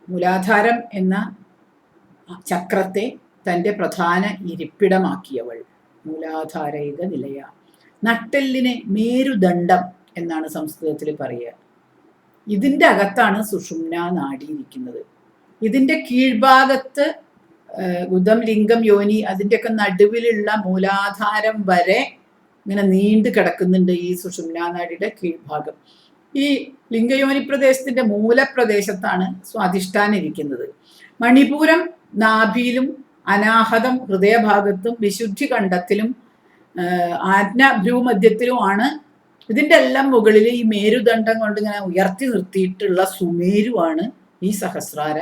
മൂലാധാരം എന്ന ചക്രത്തെ തൻ്റെ പ്രധാന ഇരിപ്പിടമാക്കിയവൾ. മൂലാധാരൈക നിലയ. നട്ടെല്ലിനെ മേരുദണ്ഡം എന്നാണ് സംസ്കൃതത്തിൽ പറയുക. ഇതിൻ്റെ അകത്താണ് സുഷുമ്ന നാഡി ഇരിക്കുന്നത്. ഇതിൻ്റെ കീഴ്ഭാഗത്ത് ഉദം, ലിംഗം, യോനി അതിൻ്റെയൊക്കെ നടുവിലുള്ള മൂലാധാരം വരെ ഇങ്ങനെ നീണ്ടു കിടക്കുന്നുണ്ട് ഈ സുഷുമ്ന നാഡിയുടെ കീഴ്ഭാഗം. ഈ ലിംഗയോനി പ്രദേശത്തിന്റെ മൂലപ്രദേശത്താണ് സ്വാധിഷ്ഠാനം ഇരിക്കുന്നത്. മണിപൂരം നാഭിയിലും അനാഹതം ഹൃദയഭാഗത്തും വിശുദ്ധി കണ്ഠത്തിലും ആജ്ഞഭ്രൂമധ്യത്തിലുമാണ്. ഇതിൻ്റെ എല്ലാം മുകളിൽ ഈ മേരുദണ്ഡം കൊണ്ട് ഇങ്ങനെ ഉയർത്തി നിർത്തിയിട്ടുള്ള സുമേരുവാണ് ഈ സഹസ്രാര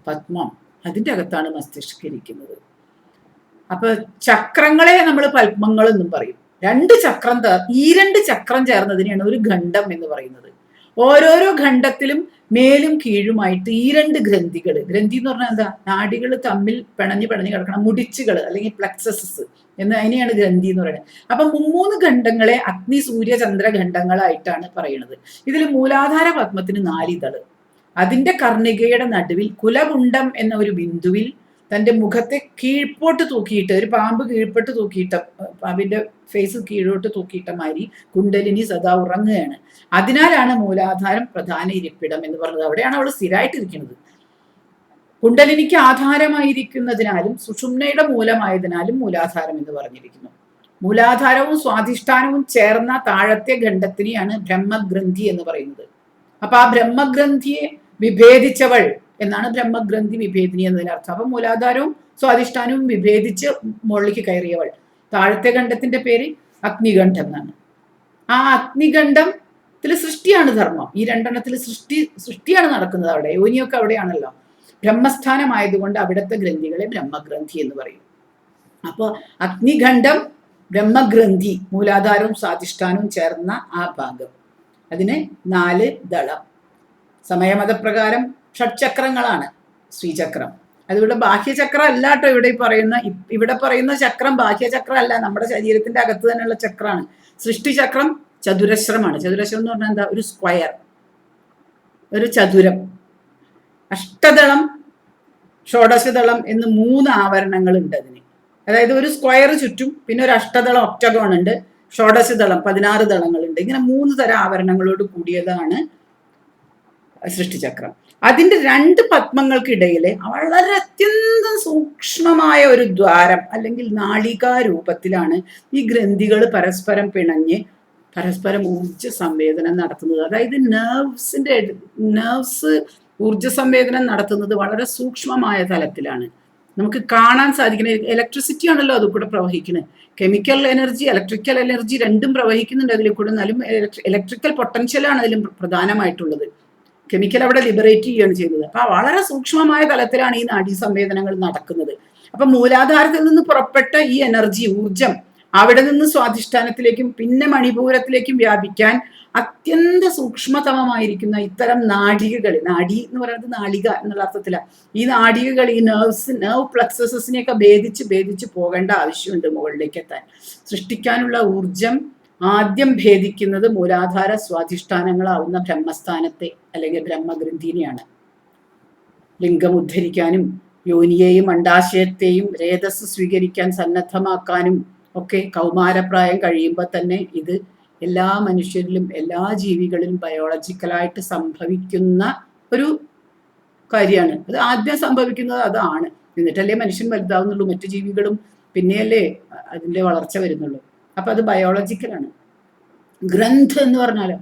പത്മം. അതിൻ്റെ അകത്താണ് മസ്തിഷ്കം ഇരിക്കുന്നത്. അപ്പൊ ചക്രങ്ങളെ നമ്മൾ പത്മങ്ങൾ എന്നും പറയും. ഈ രണ്ട് ചക്രം ചേർന്നതിനെയാണ് ഒരു ഖണ്ഡം എന്ന് പറയുന്നത്. ഓരോരോ ഖണ്ഡത്തിലും മേലും കീഴുമായിട്ട് ഈ രണ്ട് ഗ്രന്ഥി എന്ന് പറഞ്ഞാൽ എന്താ? നാഡികൾ തമ്മിൽ പിണഞ്ഞ് കിടക്കണം, മുടിച്ചുകൾ അല്ലെങ്കിൽ പ്ലക്സസസ് എന്ന് അതിനെയാണ് ഗ്രന്ഥി എന്ന് പറയുന്നത്. അപ്പൊ 3 ഖണ്ഡങ്ങളെ അഗ്നി, സൂര്യ, ചന്ദ്ര ഖണ്ഡങ്ങളായിട്ടാണ് പറയുന്നത്. ഇതിൽ മൂലാധാര പത്മത്തിന് 4 ഇതള്. അതിന്റെ കർണികയുടെ നടുവിൽ കുലകുണ്ഡം എന്ന ഒരു ബിന്ദുവിൽ തൻ്റെ മുഖത്തെ കീഴ്പോട്ട് തൂക്കിയിട്ട്, ഒരു പാമ്പ് കീഴ്പോട്ട് തൂക്കിയിട്ട, പാമ്പിന്റെ ഫേസ് കീഴോട്ട് തൂക്കിയിട്ട മാതിരി കുണ്ടലിനി സദാ ഉറങ്ങുകയാണ്. അതിനാലാണ് മൂലാധാരം പ്രധാന ഇരിപ്പിടം എന്ന് പറഞ്ഞത്. അവിടെയാണ് അവൾ സ്ഥിരമായിട്ടിരിക്കുന്നത്. കുണ്ടലിനിക്ക് ആധാരമായിരിക്കുന്നതിനാലും സുഷുമ്നയുടെ മൂലമായതിനാലും മൂലാധാരം എന്ന് പറഞ്ഞിരിക്കുന്നു. മൂലാധാരവും സ്വാധിഷ്ഠാനവും ചേർന്ന താഴത്തെ ഖണ്ഡത്തിനെയാണ് ബ്രഹ്മഗ്രന്ഥി എന്ന് പറയുന്നത്. അപ്പൊ ആ ബ്രഹ്മഗ്രന്ഥിയെ വിഭേദിച്ചവൾ എന്നാണ് ബ്രഹ്മഗ്രന്ഥി വിഭേദിനി എന്നതിനർത്ഥം. അപ്പൊ മൂലാധാരവും സ്വാധിഷ്ഠാനവും വിഭേദിച്ച് മുകളിലേക്ക് കയറിയവൾ. താഴത്തെ ഖണ്ഡത്തിന്റെ പേര് അഗ്നികണ്ഠം എന്നാണ്. ആ അഗ്നികണ്ഠത്തിൽ സൃഷ്ടിയാണ് ധർമ്മം. ഈ 2 സൃഷ്ടിയാണ് നടക്കുന്നത്. അവിടെ യോനിയൊക്കെ അവിടെയാണല്ലോ. ബ്രഹ്മസ്ഥാനമായതുകൊണ്ട് അവിടുത്തെ ഗ്രന്ഥികളെ ബ്രഹ്മഗ്രന്ഥി എന്ന് പറയും. അപ്പോൾ അഗ്നികണ്ഠം, ബ്രഹ്മഗ്രന്ഥി, മൂലാധാരവും സ്വാധിഷ്ഠാനവും ചേർന്ന ആ ഭാഗം, അതിന് 4 ദളം. സമയമതപ്രകാരം ഷഡ്ചക്രങ്ങളാണ് ശ്രീചക്രം. അതിവിടെ ബാഹ്യചക്രം അല്ല കേട്ടോ. ഇവിടെ പറയുന്ന ചക്രം ബാഹ്യചക്രം അല്ല, നമ്മുടെ ശരീരത്തിന്റെ അകത്ത് തന്നെയുള്ള ചക്രമാണ്. സൃഷ്ടിചക്രം ചതുരശ്രമാണ്. ചതുരശ്രം എന്ന് പറഞ്ഞാൽ എന്താ? ഒരു സ്ക്വയർ, ഒരു ചതുരം. അഷ്ടദളം, ഷോഡശദളം എന്ന് 3 ആവരണങ്ങൾ ഉണ്ട് അതിന്. അതായത് ഒരു സ്ക്വയർ ചുറ്റും, പിന്നെ ഒരു അഷ്ടദളം ഒക്ടഗോൺ ഉണ്ട്, ഷോഡശദളം 16 ദളങ്ങളുണ്ട്. ഇങ്ങനെ 3 തരം ആവരണങ്ങളോട് കൂടിയതാണ് സൃഷ്ടിചക്രം. അതിന്റെ 2 പത്മങ്ങൾക്കിടയിലെ വളരെ അത്യന്തം സൂക്ഷ്മമായ ഒരു ദ്വാരം അല്ലെങ്കിൽ നാളികാ രൂപത്തിലാണ് ഈ ഗ്രന്ഥികൾ പരസ്പരം പിണഞ്ഞ് പരസ്പരം ഊർജ സംവേദനം നടത്തുന്നത്. അതായത് നെർവ്സ് ഊർജ സംവേദനം നടത്തുന്നത് വളരെ സൂക്ഷ്മമായ തലത്തിലാണ്. നമുക്ക് കാണാൻ സാധിക്കുന്ന ഇലക്ട്രിസിറ്റി ആണല്ലോ അത് കൂടെ പ്രവഹിക്കുന്നത്. കെമിക്കൽ എനർജി, ഇലക്ട്രിക്കൽ എനർജി രണ്ടും പ്രവഹിക്കുന്നുണ്ട് അതിൽ കൂടെ. എന്നാലും ഇലക്ട്രിക്കൽ പൊട്ടൻഷ്യലാണ് അതിലും പ്രധാനമായിട്ടുള്ളത്. കെമിക്കൽ അവിടെ ലിബറേറ്റ് ചെയ്യുകയാണ് ചെയ്യുന്നത്. അപ്പൊ വളരെ സൂക്ഷ്മമായ തലത്തിലാണ് ഈ നാഡീ സംവേദനങ്ങൾ നടക്കുന്നത്. അപ്പൊ മൂലാധാരത്തിൽ നിന്ന് പുറപ്പെട്ട ഈ എനർജി, ഊർജം അവിടെ നിന്ന് സ്വാധിഷ്ഠാനത്തിലേക്കും പിന്നെ മണിപൂരത്തിലേക്കും വ്യാപിക്കാൻ അത്യന്ത സൂക്ഷ്മതമമായിരിക്കുന്ന ഇത്തരം നാഡികകൾ, നാഡി എന്ന് പറയുന്നത് നാളിക എന്നുള്ള അർത്ഥത്തിലാണ്. ഈ നാഡികകൾ, ഈ നെർവ് പ്ലക്സസിനെയൊക്കെ ഭേദിച്ച് പോകേണ്ട ആവശ്യമുണ്ട് മുകളിലേക്ക് എത്താൻ. സൃഷ്ടിക്കാനുള്ള ഊർജം ആദ്യം ഭേദിക്കുന്നത് മൂലാധാര സ്വാധിഷ്ഠാനങ്ങളാവുന്ന ബ്രഹ്മസ്ഥാനത്തെ അല്ലെങ്കിൽ ബ്രഹ്മഗ്രന്ഥിനെയാണ്. ലിംഗം ഉദ്ധരിക്കാനും യോനിയെയും അണ്ടാശയത്തെയും രേതസ് സ്വീകരിക്കാൻ സന്നദ്ധമാക്കാനും ഒക്കെ കൗമാരപ്രായം കഴിയുമ്പോൾ തന്നെ ഇത് എല്ലാ മനുഷ്യരിലും എല്ലാ ജീവികളിലും ബയോളജിക്കലായിട്ട് സംഭവിക്കുന്ന ഒരു കാര്യമാണ്. അത് ആദ്യം സംഭവിക്കുന്നത് അതാണ്. എന്നിട്ടല്ലേ മനുഷ്യൻ വലുതാവുന്നുള്ളൂ. മറ്റു ജീവികളും പിന്നെയല്ലേ അതിൻ്റെ വളർച്ച വരുന്നുള്ളൂ. അപ്പൊ അത് ബയോളജിക്കലാണ്. ഗ്രന്ഥ് എന്ന് പറഞ്ഞാലോ,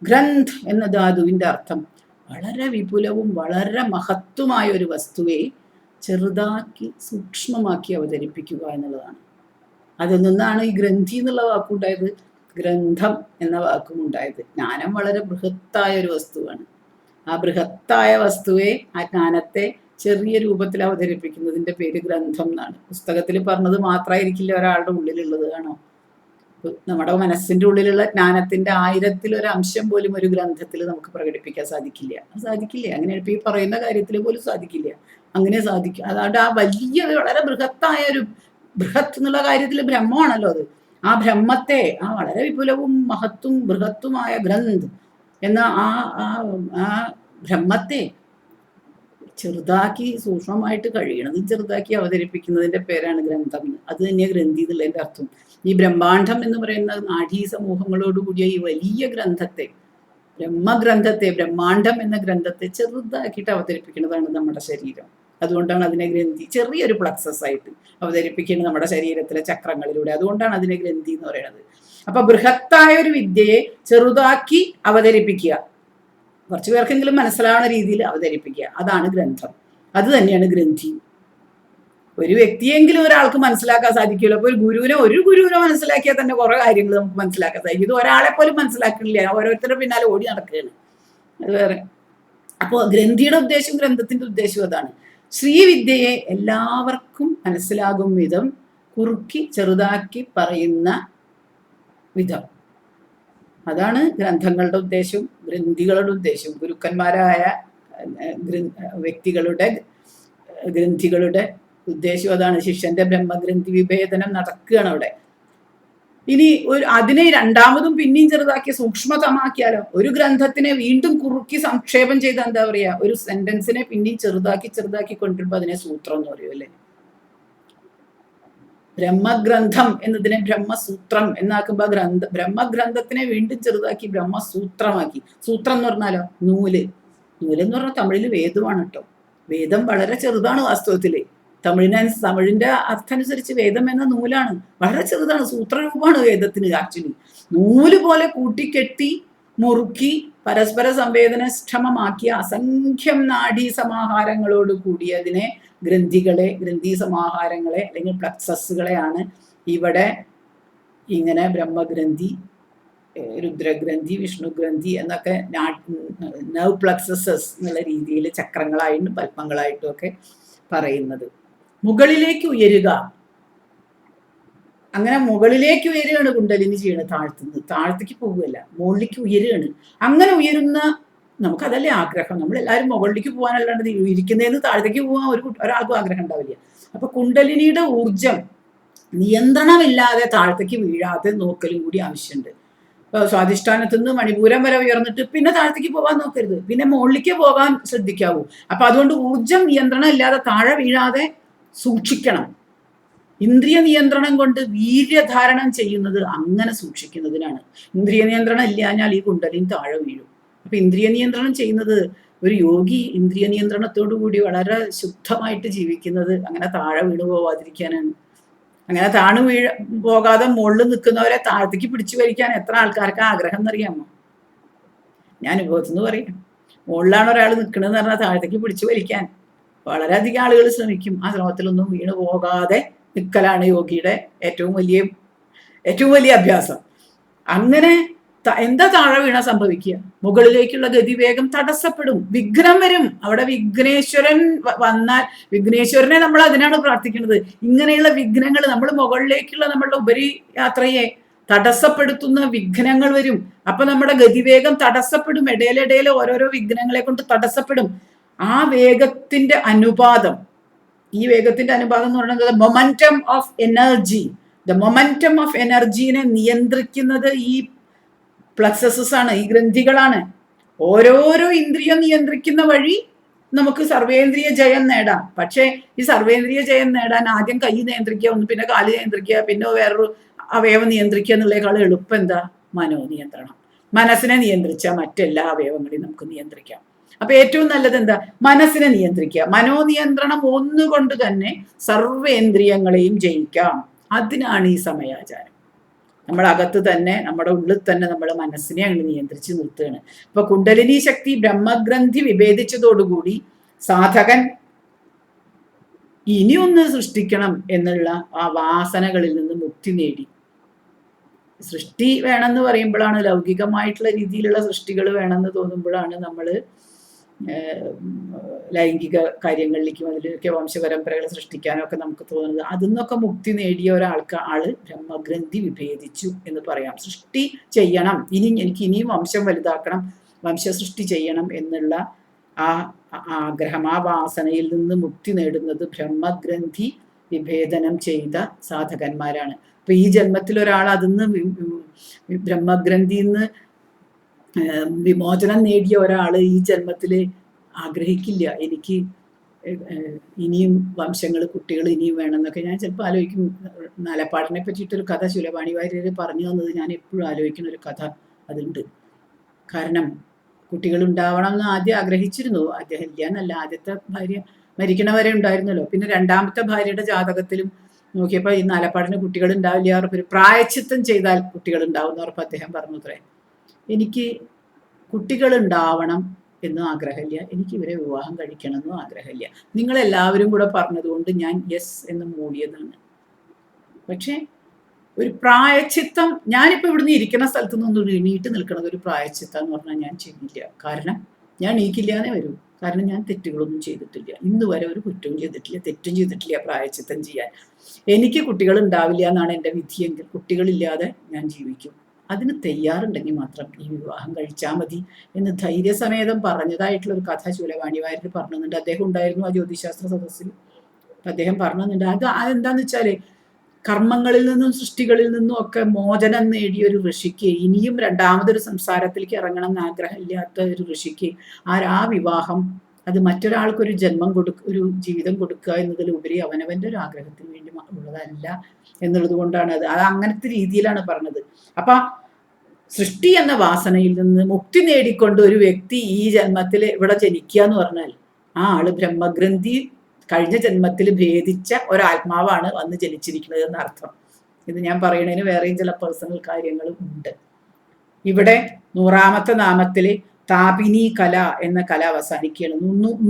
ഗ്രന്ഥ് എന്ന ധാതുവിൻ്റെ അർത്ഥം വളരെ വിപുലവും വളരെ മഹത്വമായ ഒരു വസ്തുവെ ചെറുതാക്കി സൂക്ഷ്മമാക്കി അവതരിപ്പിക്കുക എന്നുള്ളതാണ്. അതിൽ നിന്നാണ് ഈ ഗ്രന്ഥി എന്നുള്ള വാക്കുണ്ടായത്, ഗ്രന്ഥം എന്ന വാക്കും ഉണ്ടായത്. ജ്ഞാനം വളരെ ബൃഹത്തായ ഒരു വസ്തുവാണ്. ആ ബൃഹത്തായ വസ്തുവെ, ആ ജ്ഞാനത്തെ ചെറിയ രൂപത്തിൽ അവതരിപ്പിക്കുന്നതിൻ്റെ പേര് ഗ്രന്ഥം എന്നാണ്. പുസ്തകത്തിൽ പറഞ്ഞത് മാത്രമായിരിക്കില്ല ഒരാളുടെ ഉള്ളിലുള്ളത്. കാണോ, നമ്മുടെ മനസ്സിൻ്റെ ഉള്ളിലുള്ള ജ്ഞാനത്തിൻ്റെ 1000-ൽ 1 അംശം പോലും ഒരു ഗ്രന്ഥത്തിൽ നമുക്ക് പ്രകടിപ്പിക്കാൻ സാധിക്കില്ല. അങ്ങനെ ഇപ്പം ഈ പറയുന്ന കാര്യത്തിൽ പോലും സാധിക്കില്ല. അങ്ങനെ സാധിക്കും. അതുകൊണ്ട് ആ വലിയ വളരെ ബൃഹത്തായ ഒരു, ബൃഹത്ത് എന്നുള്ള കാര്യത്തിൽ ബ്രഹ്മമാണല്ലോ അത്. ആ ബ്രഹ്മത്തെ, ആ വളരെ വിപുലവും മഹത്വം ബൃഹത്വമായ ഗ്രന്ഥ് എന്ന ആ ബ്രഹ്മത്തെ ചെറുതാക്കി സൂക്ഷ്മമായിട്ട് കഴിയണത് ചെറുതാക്കി അവതരിപ്പിക്കുന്നതിന്റെ പേരാണ് ഗ്രന്ഥം. അത് തന്നെ ഗ്രന്ഥി എന്നുള്ളതിന്റെ അർത്ഥം. ഈ ബ്രഹ്മാണ്ഡം എന്ന് പറയുന്ന നാഡീ സമൂഹങ്ങളോടുകൂടിയ ഈ വലിയ ഗ്രന്ഥത്തെ, ബ്രഹ്മഗ്രന്ഥത്തെ, ബ്രഹ്മാണ്ഡം എന്ന ഗ്രന്ഥത്തെ ചെറുതാക്കിയിട്ട് അവതരിപ്പിക്കുന്നതാണ് നമ്മുടെ ശരീരം. അതുകൊണ്ടാണ് അതിനെ ഗ്രന്ഥി, ചെറിയൊരു പ്ലക്സസ് ആയിട്ട് അവതരിപ്പിക്കുന്നത് നമ്മുടെ ശരീരത്തിലെ ചക്രങ്ങളിലൂടെ. അതുകൊണ്ടാണ് അതിനെ ഗ്രന്ഥി എന്ന് പറയുന്നത്. അപ്പൊ ബൃഹത്തായ ഒരു വിദ്യയെ ചെറുതാക്കി അവതരിപ്പിക്കുക, കുറച്ചു പേർക്കെങ്കിലും മനസ്സിലാവുന്ന രീതിയിൽ അവതരിപ്പിക്കുക, അതാണ് ഗ്രന്ഥം. അത് തന്നെയാണ് ഗ്രന്ഥി. ഒരു വ്യക്തിയെങ്കിലും ഒരാൾക്ക് മനസ്സിലാക്കാൻ സാധിക്കുമല്ലോ. അപ്പൊ ഒരു ഗുരുവിനെ മനസ്സിലാക്കിയാൽ തന്നെ കുറെ കാര്യങ്ങൾ നമുക്ക് മനസ്സിലാക്കാൻ സാധിക്കും. ഇത് ഒരാളെ പോലും മനസ്സിലാക്കുന്നില്ല, ഓരോരുത്തരുടെ പിന്നാലെ ഓടി നടക്കുകയാണ്. അത് വേറെ. അപ്പോൾ ഗ്രന്ഥിയുടെ ഉദ്ദേശം, ഗ്രന്ഥത്തിന്റെ ഉദ്ദേശം അതാണ്. ശ്രീവിദ്യയെ എല്ലാവർക്കും മനസ്സിലാകും വിധം കുറുക്കി ചെറുതാക്കി പറയുന്ന വിധം, അതാണ് ഗ്രന്ഥങ്ങളുടെ ഉദ്ദേശവും ഗ്രന്ഥികളുടെ ഉദ്ദേശവും. ഗുരുക്കന്മാരായ വ്യക്തികളുടെ, ഗ്രന്ഥികളുടെ ഉദ്ദേശം അതാണ്. ശിഷ്യന്റെ ബ്രഹ്മഗ്രന്ഥി വിഭേദനം നടക്കുകയാണ് അവിടെ. ഇനി അതിനെ രണ്ടാമതും പിന്നെയും ചെറുതാക്കി സൂക്ഷ്മതമാക്കിയാലോ? ഒരു ഗ്രന്ഥത്തിനെ വീണ്ടും കുറുക്കി സംക്ഷേപം ചെയ്ത എന്താ പറയാ, ഒരു സെന്റൻസിനെ പിന്നെയും ചെറുതാക്കി കൊണ്ടുവരുമ്പോ അതിനെ സൂത്രം എന്ന് പറയുമല്ലേ. ബ്രഹ്മഗ്രന്ഥം എന്നതിനെ ബ്രഹ്മസൂത്രം എന്നാക്കുമ്പോ ബ്രഹ്മഗ്രന്ഥത്തിനെ വീണ്ടും ചെറുതാക്കി ബ്രഹ്മസൂത്രമാക്കി. സൂത്രം എന്ന് പറഞ്ഞാലോ നൂല്. നൂലെന്ന് പറഞ്ഞാൽ തമിഴില് വേദമാണ് കേട്ടോ. വേദം വളരെ ചെറുതാണ് വാസ്തവത്തില്. തമിഴിന്റെ അർത്ഥം അനുസരിച്ച് വേദം എന്ന നൂലാണ്, വളരെ ചെറുതാണ്, സൂത്രരൂപമാണ് വേദത്തിന്. ആക്ച്വലി നൂല് പോലെ കൂട്ടിക്കെട്ടി മുറുക്കി പരസ്പര സംവേദനക്ഷമമാക്കിയ അസംഖ്യം നാഡീ സമാഹാരങ്ങളോട് കൂടി അതിനെ ഗ്രന്ഥികളെ, ഗ്രന്ഥി സമാഹാരങ്ങളെ അല്ലെങ്കിൽ പ്ലക്സസുകളെയാണ് ഇവിടെ ഇങ്ങനെ ബ്രഹ്മഗ്രന്ഥി, രുദ്രഗ്രന്ഥി, വിഷ്ണുഗ്രന്ഥി എന്നൊക്കെ നെർവ് പ്ലക്സസസ് എന്നുള്ള രീതിയിൽ ചക്രങ്ങളായിട്ടും പത്മങ്ങളായിട്ടും ഒക്കെ പറയുന്നത്. മുകളിലേക്ക് ഉയരുക, അങ്ങനെ മുകളിലേക്ക് ഉയരുകയാണ് കുണ്ടലിനി ചെയ്യണത്. താഴത്തേക്ക് പോവുകയല്ല, മുകളിലേക്ക് ഉയരുകയാണ്. അങ്ങനെ ഉയരുന്ന, നമുക്കതല്ലേ ആഗ്രഹം. നമ്മളെല്ലാവരും മുകളിലേക്ക് പോകാനല്ലാണ്ട് ഇരിക്കുന്നതിന് താഴത്തേക്ക് പോകാൻ ഒരാൾക്കും ആഗ്രഹം ഉണ്ടാവില്ല. അപ്പൊ കുണ്ടലിനിയുടെ ഊർജം നിയന്ത്രണമില്ലാതെ താഴത്തേക്ക് വീഴാതെ നോക്കലും കൂടി ആവശ്യമുണ്ട്. സ്വാധിഷ്ഠാനത്തിൽ നിന്ന് മണിപൂരം വരെ ഉയർന്നിട്ട് പിന്നെ താഴത്തേക്ക് പോകാൻ നോക്കരുത്, പിന്നെ മുകളിലേക്ക് പോകാൻ ശ്രദ്ധിക്കാവൂ. അപ്പൊ അതുകൊണ്ട് ഊർജം നിയന്ത്രണം ഇല്ലാതെ താഴെ വീഴാതെ സൂക്ഷിക്കണം. ഇന്ദ്രിയ നിയന്ത്രണം കൊണ്ട് വീര്യധാരണം ചെയ്യുന്നത് അങ്ങനെ സൂക്ഷിക്കുന്നതിനാണ്. ഇന്ദ്രിയ നിയന്ത്രണം ഇല്ലാഞ്ഞാൽ ഈ കുണ്ടലിൻ താഴെ വീഴും. അപ്പൊ ഇന്ദ്രിയ നിയന്ത്രണം ചെയ്യുന്നത്, ഒരു യോഗി ഇന്ദ്രിയ നിയന്ത്രണത്തോടു കൂടി വളരെ ശുദ്ധമായിട്ട് ജീവിക്കുന്നത് അങ്ങനെ താഴെ വീണു പോവാതിരിക്കാനാണ്. അങ്ങനെ പോകാതെ മുകളിൽ നിൽക്കുന്നവരെ താഴത്തേക്ക് പിടിച്ചു വലിക്കാൻ എത്ര ആൾക്കാർക്ക് ആഗ്രഹം എന്നറിയാമോ? ഞാൻ അനുഭവത്തിന്ന് പറയാം. മുകളിലാണ് ഒരാൾ നിൽക്കണമെന്ന് പറഞ്ഞാൽ താഴത്തേക്ക് പിടിച്ചു വലിക്കാൻ വളരെയധികം ആളുകൾ ശ്രമിക്കും. ആ ശ്രമത്തിലൊന്നും വീണു പോകാതെ നിൽക്കലാണ് യോഗിയുടെ ഏറ്റവും വലിയ അഭ്യാസം. അങ്ങനെ എന്താ താഴെ വീണ സംഭവിക്കുക? മുകളിലേക്കുള്ള ഗതിവേഗം തടസ്സപ്പെടും, വിഘ്നം വരും. അവിടെ വിഘ്നേശ്വരൻ വന്നാൽ, വിഘ്നേശ്വരനെ നമ്മൾ അതിനാണ് പ്രാർത്ഥിക്കുന്നത്. ഇങ്ങനെയുള്ള വിഘ്നങ്ങൾ, നമ്മൾ മുകളിലേക്കുള്ള നമ്മളുടെ ഉപരി യാത്രയെ തടസ്സപ്പെടുത്തുന്ന വിഘ്നങ്ങൾ വരും. അപ്പൊ നമ്മുടെ ഗതിവേഗം തടസ്സപ്പെടും. ഇടയിലിടയിൽ ഓരോരോ വിഘ്നങ്ങളെ കൊണ്ട് തടസ്സപ്പെടും. ആ വേഗത്തിന്റെ അനുപാതം, ഈ വേഗത്തിന്റെ അനുപാതം എന്ന് പറയുന്നത് momentum of energy. Momentum of എനർജീനെ നിയന്ത്രിക്കുന്നത് ഈ പ്ലക്സസസ് ആണ്, ഈ ഗ്രന്ഥികളാണ്. ഓരോരോ ഇന്ദ്രിയം നിയന്ത്രിക്കുന്ന വഴി നമുക്ക് സർവേന്ദ്രിയ ജയം നേടാം. പക്ഷേ ഈ സർവേന്ദ്രിയ ജയം നേടാൻ ആദ്യം കൈ നിയന്ത്രിക്കുക, പിന്നെ കാല് നിയന്ത്രിക്കുക, പിന്നെ വേറൊരു അവയവം നിയന്ത്രിക്കുക എന്നുള്ളതിനേക്കാൾ എളുപ്പം എന്താ? മനോനിയന്ത്രണം. മനസ്സിനെ നിയന്ത്രിച്ചാൽ മറ്റെല്ലാ അവയവങ്ങളെയും നമുക്ക് നിയന്ത്രിക്കാം. അപ്പൊ ഏറ്റവും നല്ലത് എന്താ? മനസ്സിനെ നിയന്ത്രിക്കുക. മനോനിയന്ത്രണം ഒന്നുകൊണ്ട് തന്നെ സർവേന്ദ്രിയങ്ങളെയും ജയിക്കാം. അതിനാണ് ഈ സമയാചാരം. നമ്മുടെ അകത്ത് തന്നെ, നമ്മുടെ ഉള്ളിൽ തന്നെ നമ്മൾ മനസ്സിനെ അങ്ങ് നിയന്ത്രിച്ച് നിർത്തുകയാണ്. ഇപ്പൊ കുണ്ടലിനി ശക്തി ബ്രഹ്മഗ്രന്ഥി വിഭേദിച്ചതോടുകൂടി സാധകൻ ഇനിയൊന്ന് സൃഷ്ടിക്കണം എന്നുള്ള ആ വാസനകളിൽ നിന്ന് മുക്തി നേടി. സൃഷ്ടി വേണമെന്ന് പറയുമ്പോഴാണ്, ലൗകികമായിട്ടുള്ള രീതിയിലുള്ള സൃഷ്ടികൾ വേണമെന്ന് തോന്നുമ്പോഴാണ് നമ്മൾ ലൈംഗിക കാര്യങ്ങളിലേക്കും അതിലൊക്കെ വംശപരമ്പരകൾ സൃഷ്ടിക്കാനൊക്കെ നമുക്ക് തോന്നുന്നത്. അതിൽ നിന്നൊക്കെ മുക്തി നേടിയ ആള് ബ്രഹ്മഗ്രന്ഥി വിഭേദിച്ചു എന്ന് പറയാം. സൃഷ്ടി ചെയ്യണം, എനിക്ക് ഇനിയും വംശം വലുതാക്കണം, വംശസൃഷ്ടി ചെയ്യണം എന്നുള്ള ആ ആഗ്രഹം, ആ വാസനയിൽ നിന്ന് മുക്തി നേടുന്നത് ബ്രഹ്മഗ്രന്ഥി വിഭേദനം ചെയ്ത സാധകന്മാരാണ്. അപ്പൊ ഈ ജന്മത്തിൽ ഒരാൾ അതിന്ന് ബ്രഹ്മഗ്രന്ഥിന്ന് വിമോചനം നേടിയ ഒരാൾ ഈ ജന്മത്തിൽ ആഗ്രഹിക്കില്ല എനിക്ക് ഇനിയും വംശങ്ങൾ കുട്ടികൾ ഇനിയും വേണമെന്നൊക്കെ. ഞാൻ ചിലപ്പോൾ ആലോചിക്കും, നാലപ്പാടിനെ പറ്റിയിട്ടൊരു കഥ ശൂലപാണി വാര്യർ പറഞ്ഞു തന്നത് ഞാൻ എപ്പോഴും ആലോചിക്കുന്ന ഒരു കഥ അതുണ്ട്. കാരണം കുട്ടികൾ ഉണ്ടാവണം എന്ന് ആദ്യം ആഗ്രഹിച്ചിരുന്നു. അദ്ദേഹം ഇല്ല എന്നല്ല, ആദ്യത്തെ ഭാര്യ മരിക്കണവരെ ഉണ്ടായിരുന്നല്ലോ. പിന്നെ രണ്ടാമത്തെ ഭാര്യയുടെ ജാതകത്തിലും നോക്കിയപ്പോൾ ഈ നാലപ്പാടിന് കുട്ടികൾ ഉണ്ടാവില്ല, ഒരു പ്രായച്ചിത്തം ചെയ്താൽ കുട്ടികൾ ഉണ്ടാവും എന്ന് ഉറപ്പ് അദ്ദേഹം പറഞ്ഞു അത്രേ. എനിക്ക് കുട്ടികൾ ഉണ്ടാവണം എന്നും ആഗ്രഹമില്ല, എനിക്ക് ഇവരെ വിവാഹം കഴിക്കണമെന്നും ആഗ്രഹമില്ല. നിങ്ങളെല്ലാവരും കൂടെ പറഞ്ഞതുകൊണ്ട് ഞാൻ യെസ് എന്ന് മൂടിയതാണ്. പക്ഷേ ഒരു പ്രായച്ചിത്തം, ഞാനിപ്പോൾ ഇവിടുന്ന് ഇരിക്കുന്ന സ്ഥലത്തു നിന്നൊന്നും എണീറ്റ് നിൽക്കുന്നത് ഒരു പ്രായച്ചിത്തം എന്ന് പറഞ്ഞാൽ ഞാൻ ചെയ്യില്ല. കാരണം ഞാൻ എണീക്കില്ലാന്നേ വരൂ. കാരണം ഞാൻ തെറ്റുകളൊന്നും ചെയ്തിട്ടില്ല, ഇന്ന് വരെ ഒരു കുറ്റവും ചെയ്തിട്ടില്ല, തെറ്റും ചെയ്തിട്ടില്ല പ്രായച്ചിത്തം ചെയ്യാൻ. എനിക്ക് കുട്ടികൾ ഉണ്ടാവില്ല എന്നാണ് എൻ്റെ വിധിയെങ്കിൽ കുട്ടികളില്ലാതെ ഞാൻ ജീവിക്കും. അതിന് തയ്യാറുണ്ടെങ്കിൽ മാത്രം ഈ വിവാഹം കഴിച്ചാൽ മതി എന്ന് ധൈര്യസമേതം പറഞ്ഞതായിട്ടുള്ള ഒരു കഥ ശൂലപാണി വാര്യർ പറഞ്ഞുന്നുണ്ട്. അദ്ദേഹം ഉണ്ടായിരുന്നു ആ ജ്യോതിശാസ്ത്ര സദസ്സിൽ. അദ്ദേഹം പറഞ്ഞുന്നുണ്ട് അതെന്താന്ന് വെച്ചാല് കർമ്മങ്ങളിൽ നിന്നും സൃഷ്ടികളിൽ നിന്നും ഒക്കെ മോചനം നേടിയ ഒരു ഋഷിക്ക് ഇനിയും രണ്ടാമതൊരു സംസാരത്തിലേക്ക് ഇറങ്ങണം എന്ന് ആഗ്രഹമില്ലാത്ത ഒരു ഋഷിക്ക് ആ വിവാഹം അത് മറ്റൊരാൾക്കൊരു ജന്മം ഒരു ജീവിതം കൊടുക്കുക എന്നതിലുപരി അവനവന്റെ ഒരു ആഗ്രഹത്തിന് വേണ്ടി ഉള്ളതല്ല എന്നുള്ളത് കൊണ്ടാണ് അത് അങ്ങനത്തെ രീതിയിലാണ് പറഞ്ഞത്. അപ്പൊ സൃഷ്ടി എന്ന വാസനയിൽ നിന്ന് മുക്തി നേടിക്കൊണ്ട് ഒരു വ്യക്തി ഈ ജന്മത്തിൽ ഇവിടെ ജനിക്കുക എന്ന് പറഞ്ഞാൽ ആ ആള് ബ്രഹ്മഗ്രന്ഥി കഴിഞ്ഞ ജന്മത്തിൽ ഭേദിച്ച ഒരാത്മാവാണ് വന്ന് ജനിച്ചിരിക്കുന്നത് എന്നർത്ഥം. ഇത് ഞാൻ പറയണതിന് വേറെയും ചില പേഴ്സണൽ കാര്യങ്ങളും ഉണ്ട്. ഇവിടെ 100ാമത്തെ നാമത്തില് താപിനി കല എന്ന കല അവസാനിക്കുകയാണ്.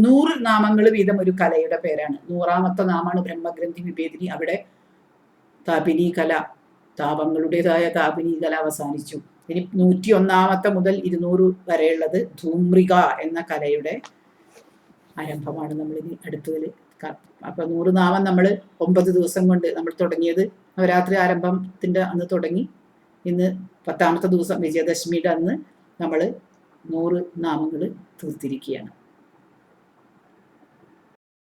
100 നാമങ്ങൾ വീതം ഒരു കലയുടെ പേരാണ്. 100ാമത്തെ നാമാണ് ബ്രഹ്മഗ്രന്ഥി വിഭേദിനി. അവിടെ താപിനി കല, താപങ്ങളുടേതായ താപിനി കല അവസാനിച്ചു. ഇനി 101ാമത്തെ മുതൽ 200 വരെയുള്ളത് ധൂമ്രിക എന്ന കലയുടെ ആരംഭമാണ് നമ്മളിനി അടുത്തതിൽ. അപ്പൊ 100 നാമം നമ്മൾ 9 ദിവസം കൊണ്ട് നമ്മൾ തുടങ്ങിയത് നവരാത്രി ആരംഭത്തിന്റെ അന്ന് തുടങ്ങി. ഇന്ന് 10ാമത്തെ ദിവസം വിജയദശമിയുടെ അന്ന് നമ്മൾ 100 നാമങ്ങൾ തീർത്തിരിക്കുകയാണ്.